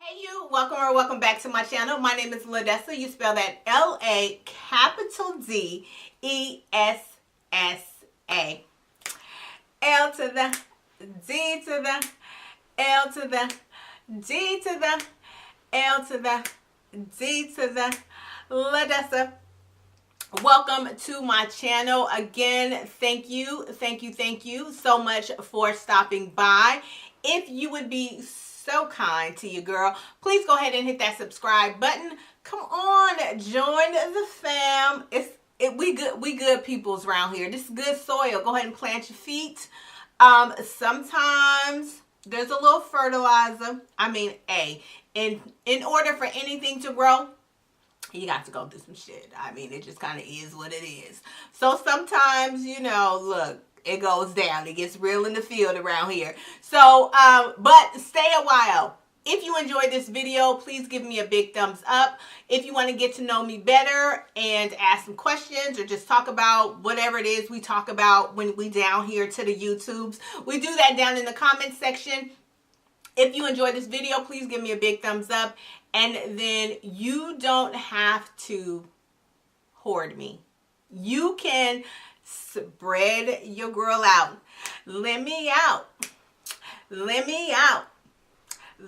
Hey you, welcome or welcome back to my channel. My name is Ladessa. You spell that L-A capital D-E-S-S-A. L to the D to the L to the D to the L to the D to the Ladessa. Welcome to my channel again. Thank you so much for stopping by. If you would be so kind to your girl, please go ahead and hit that subscribe button. Come on, join the fam. We good peoples around here. This is good soil. Go ahead and plant your feet. Sometimes there's a little fertilizer. In order for anything to grow, you got to go through some shit. It just kind of is what it is. So sometimes, look, it goes down. It gets real in the field around here. So, but stay a while. If you enjoyed this video, please give me a big thumbs up. If you want to get to know me better and ask some questions or just talk about whatever it is we talk about when we down here to the YouTubes, we do that down in the comment section. If you enjoyed this video, please give me a big thumbs up. And then you don't have to hoard me. You can spread your girl out. Let me out. Let me out.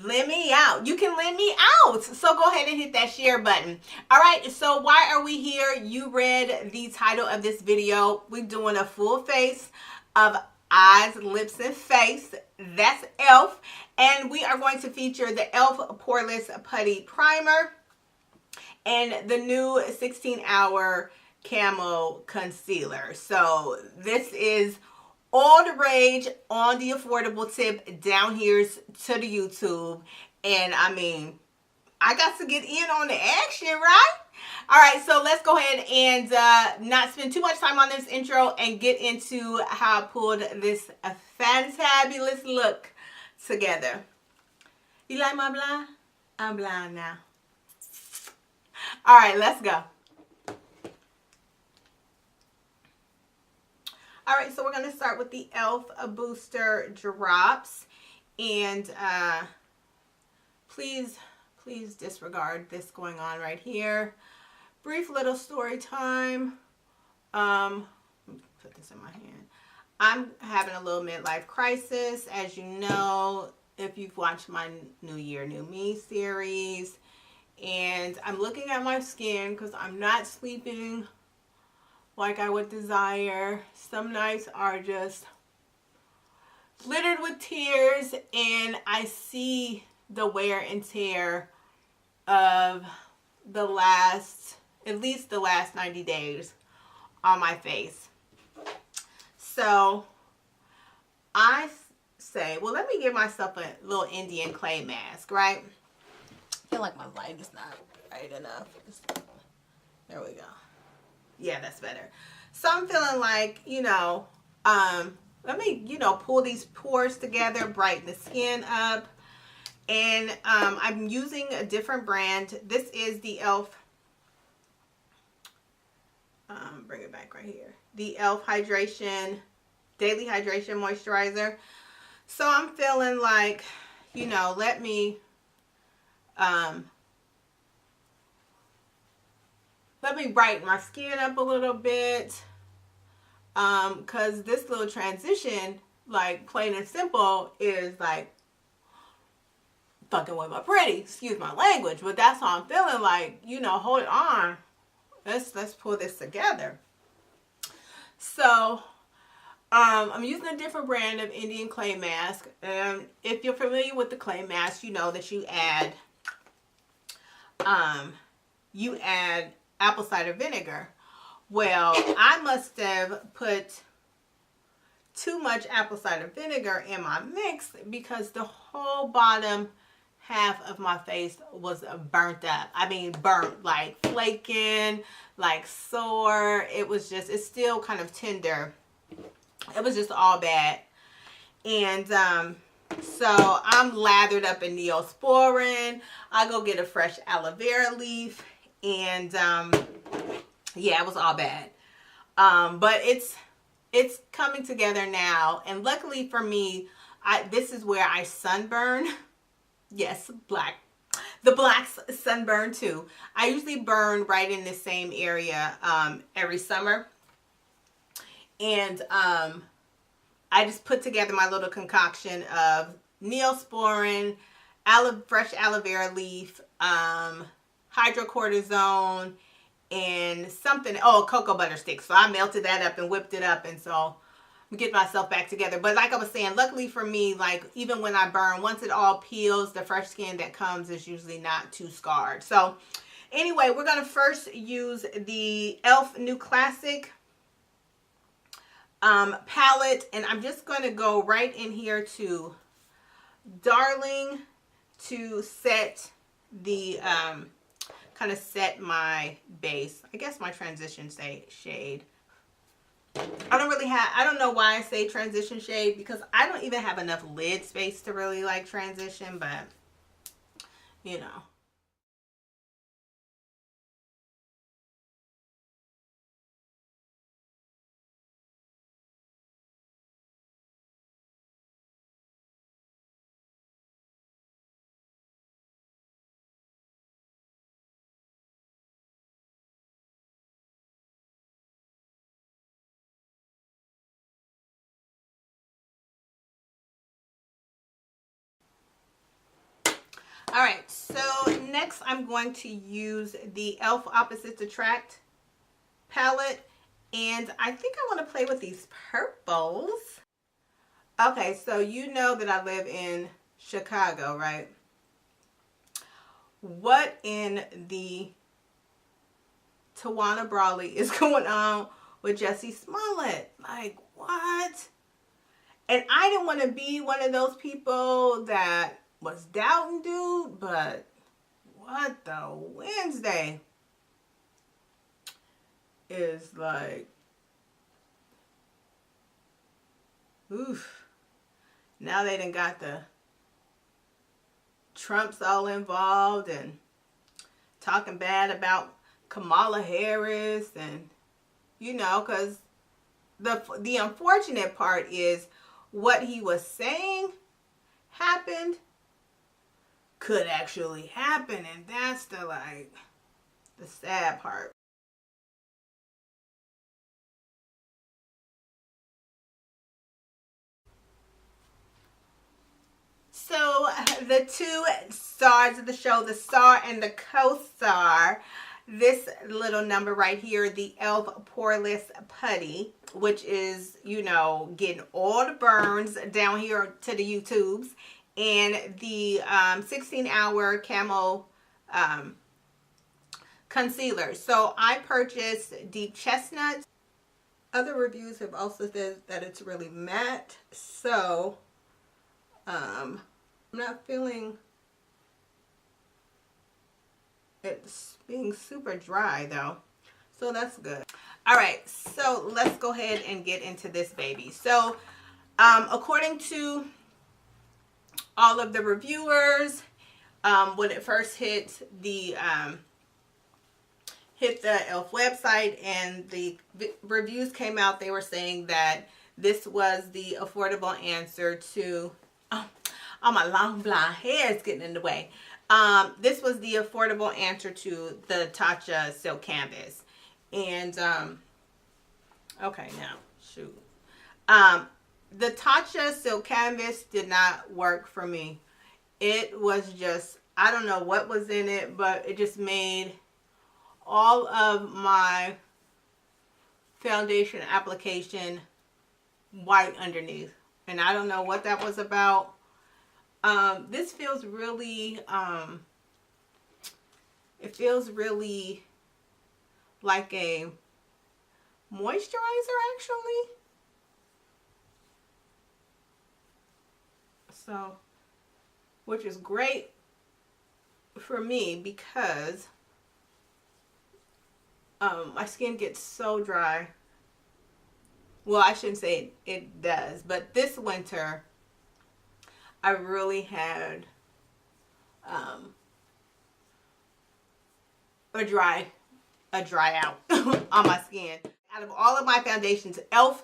Let me out. You can let me out. So go ahead and hit that share button. All right. So why are we here? You read the title of this video. We're doing a full face of eyes, lips, and face. That's e.l.f. And we are going to feature the e.l.f. Poreless Putty Primer and the new 16-hour Camo Concealer. So this is all the rage on the affordable tip down here to the YouTube. And I got to get in on the action, right? All right, so let's go ahead and not spend too much time on this intro and get into how I pulled this fantabulous look together. You like my blind? I'm blind now. All right, let's go. All right, so we're going to start with the e.l.f. Booster Drops. And please disregard this going on right here. Brief little story time. Put this in my hand. I'm having a little midlife crisis, as you know, if you've watched my New Year, New Me series. And I'm looking at my skin because I'm not sleeping like I would desire. Some nights are just littered with tears, and I see the wear and tear of at least the last 90 days on my face. So I say, well, let me give myself a little Indian clay mask, right? I feel like my light is not bright enough. There we go. Yeah, that's better. So I'm feeling like, let me, pull these pores together, brighten the skin up. And I'm using a different brand. This is the e.l.f. Bring it back right here. The e.l.f. Hydration, Daily Hydration Moisturizer. So I'm feeling like, let me brighten my skin up a little bit. Because this little transition, like plain and simple, is like fucking with my pretty. Excuse my language, but that's how I'm feeling like, hold on. Let's pull this together. So, I'm using a different brand of Indian clay mask. And if you're familiar with the clay mask, you know that you add apple cider vinegar. Well, I must have put too much apple cider vinegar in my mix because the whole bottom half of my face was burnt up. Burnt, like flaking, like sore. It's still kind of tender. It was just all bad. And so I'm lathered up in Neosporin. I go get a fresh aloe vera leaf. And yeah, it was all bad. But it's coming together now. And luckily for me, this is where I sunburn. Yes, black the black sunburn too. I usually burn right in the same area every summer. And I just put together my little concoction of Neosporin, fresh aloe vera leaf, hydrocortisone, and something, cocoa butter sticks. So I melted that up and whipped it up, and so I'm getting myself back together. But like I was saying, luckily for me, like even when I burn, once it all peels, the fresh skin that comes is usually not too scarred. So anyway, we're going to first use the e.l.f. New Classic palette, and I'm just going to go right in here to Darling to set the kind of set my base, I guess my transition shade. I don't know why I say transition shade, because I don't even have enough lid space to really like transition, but you know. All right, so next I'm going to use the e.l.f. Opposites Attract palette, and I think I want to play with these purples. Okay, so you know that I live in Chicago, right? What in the Tawana Brawley is going on with Jussie Smollett? Like, what? And I didn't want to be one of those people that was doubting dude, but what the Wednesday is like, oof. Now they done got the Trumps all involved and talking bad about Kamala Harris, and you know, because the unfortunate part is what he was saying happened could actually happen, and that's the sad part. So the two stars of the show, the star and the co-star, this little number right here, the e.l.f. Poreless Putty, which is, you know, getting all the burns down here to the YouTubes, and the 16-hour Camo concealer. So I purchased Deep Chestnut. Other reviews have also said that it's really matte, so I'm not feeling it's being super dry though, so that's good. All right, so let's go ahead and get into this baby. So according to all of the reviewers, when it first hit the e.l.f. website and the reviews came out, they were saying that this was the affordable answer to my long blonde hair is getting in the way. This was the affordable answer to the Tatcha Silk Canvas. And okay, now shoot. The Tatcha Silk Canvas did not work for me. It was just, I don't know what was in it, but it just made all of my foundation application white underneath. And I don't know what that was about. This feels really, it feels really like a moisturizer actually. So, which is great for me because my skin gets so dry. Well, I shouldn't say it does, but this winter I really had a dry out on my skin. Out of all of my foundations, e.l.f.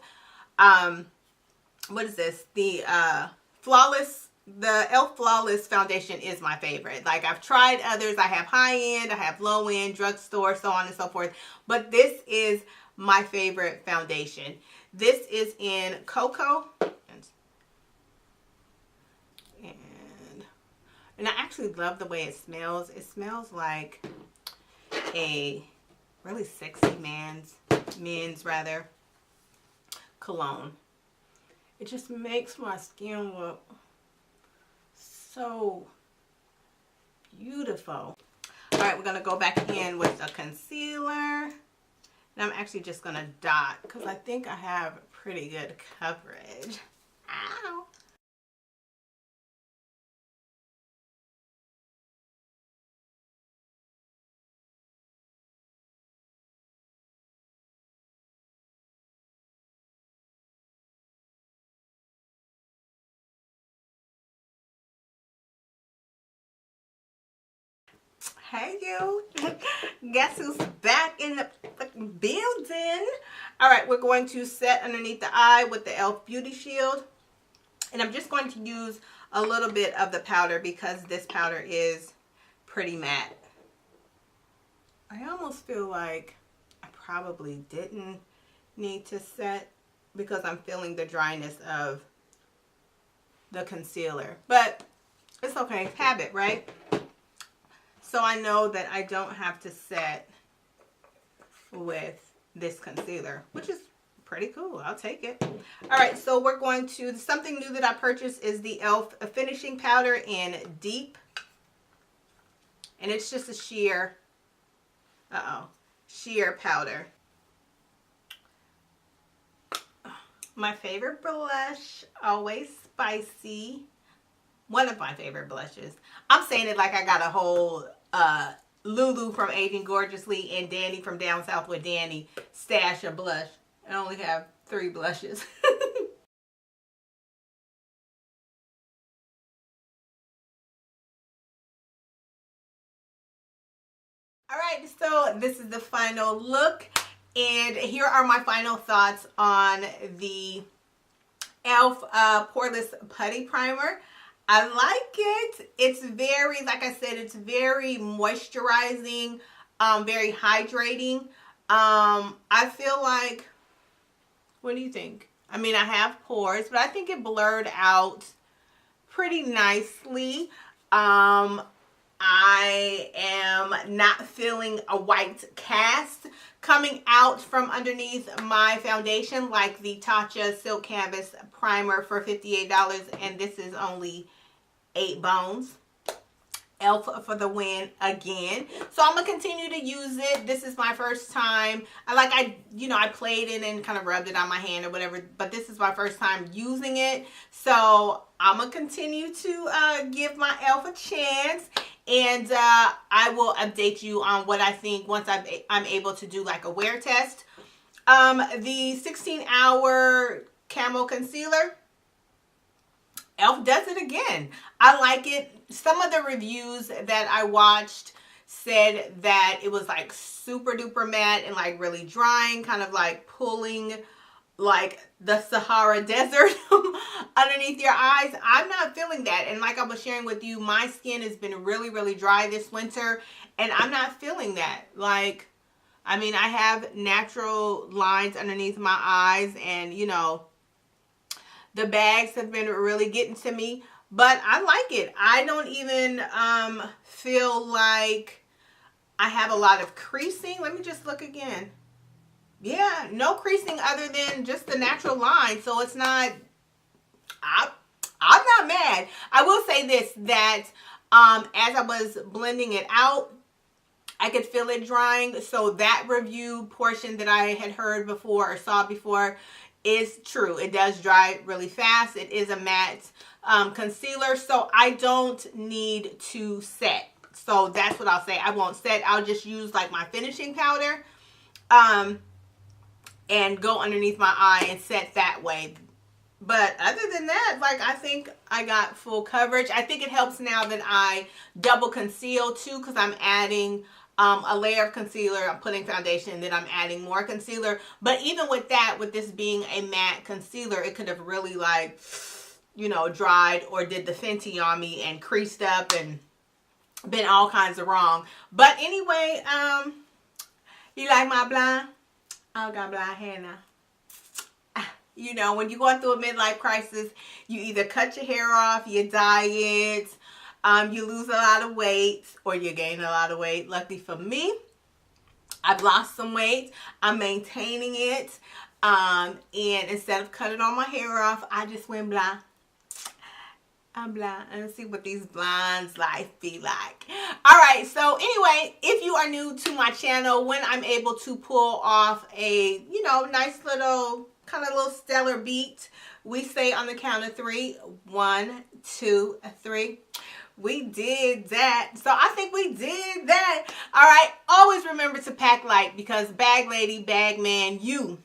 What is this? The Flawless the e.l.f. Flawless foundation is my favorite. Like, I've tried others. I have high end, I have low end, drugstore, so on and so forth. But this is my favorite foundation. This is in Cocoa. And I actually love the way it smells. It smells like a really sexy men's cologne. It just makes my skin look so beautiful. All right, we're gonna go back in with a concealer. And I'm actually just gonna dot because I think I have pretty good coverage. Ow. Hey you, guess who's back in the building? All right, we're going to set underneath the eye with the e.l.f. Beauty Shield. And I'm just going to use a little bit of the powder because this powder is pretty matte. I almost feel like I probably didn't need to set because I'm feeling the dryness of the concealer. But it's okay, habit, right? So I know that I don't have to set with this concealer, which is pretty cool. I'll take it. All right, so we're going to, something new that I purchased is the e.l.f. finishing powder in Deep. And it's just a sheer, sheer powder. My favorite blush, always spicy. One of my favorite blushes. I'm saying it like I got a whole Lulu from Aging Gorgeously and Danny from Down South with Danny stash of blush. I only have 3 blushes. All right, so this is the final look. And here are my final thoughts on the e.l.f. Poreless Putty Primer. I like it. It's very, like I said, it's very moisturizing, very hydrating. I feel like, what do you think? I mean, I have pores, but I think it blurred out pretty nicely. I am not feeling a white cast coming out from underneath my foundation like the Tatcha Silk Canvas Primer for $58, and this is only 8 bones. e.l.f. for the win again. So I'm gonna continue to use it. This is my first time. I played it and kind of rubbed it on my hand or whatever, but this is my first time using it. So I'm gonna continue to give my e.l.f. a chance, and I will update you on what I think once I'm able to do like a wear test. The 16-hour Camo Concealer, e.l.f. does it again. I like it. Some of the reviews that I watched said that it was like super duper matte and like really drying, kind of like pulling like the Sahara Desert underneath your eyes. I'm not feeling that. And like I was sharing with you, my skin has been really, really dry this winter, and I'm not feeling that. Like, I mean, I have natural lines underneath my eyes, and you know, the bags have been really getting to me, but I like it. I don't even feel like I have a lot of creasing. Let me just look again. Yeah, no creasing other than just the natural line. So it's not, I'm not mad. I will say this, that as I was blending it out, I could feel it drying. So that review portion that I had heard before or saw before is true. It does dry really fast. It is a matte concealer, so I don't need to set. So that's what I'll say. I won't set. I'll just use like my finishing powder and go underneath my eye and set that way. But other than that, like, I think I got full coverage. I think it helps now that I double conceal too, because I'm adding a layer of concealer, I'm putting foundation, and then I'm adding more concealer. But even with that, with this being a matte concealer, it could have really like you know, dried or did the Fenty on me and creased up and been all kinds of wrong. But anyway, you like my blonde? I got blonde hair now. You know, when you're going through a midlife crisis, you either cut your hair off, you dye it, you lose a lot of weight, or you gain a lot of weight. Luckily for me, I've lost some weight. I'm maintaining it. And instead of cutting all my hair off, I just went blonde. I'm blonde. Let's see what these blondes life be like. Alright, so anyway, if you are new to my channel, when I'm able to pull off a, you know, nice little, kind of little stellar beat, we say on the count of 3. 1, 2, 3. We did that. So I think we did that. Alright, always remember to pack light, because bag lady, bag man, you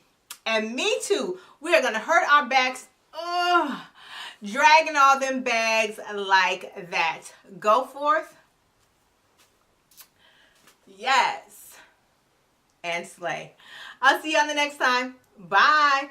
and me too, we are going to hurt our backs. Ugh. Dragging all them bags like that. Go forth. Yes. And slay. I'll see you on the next time. Bye.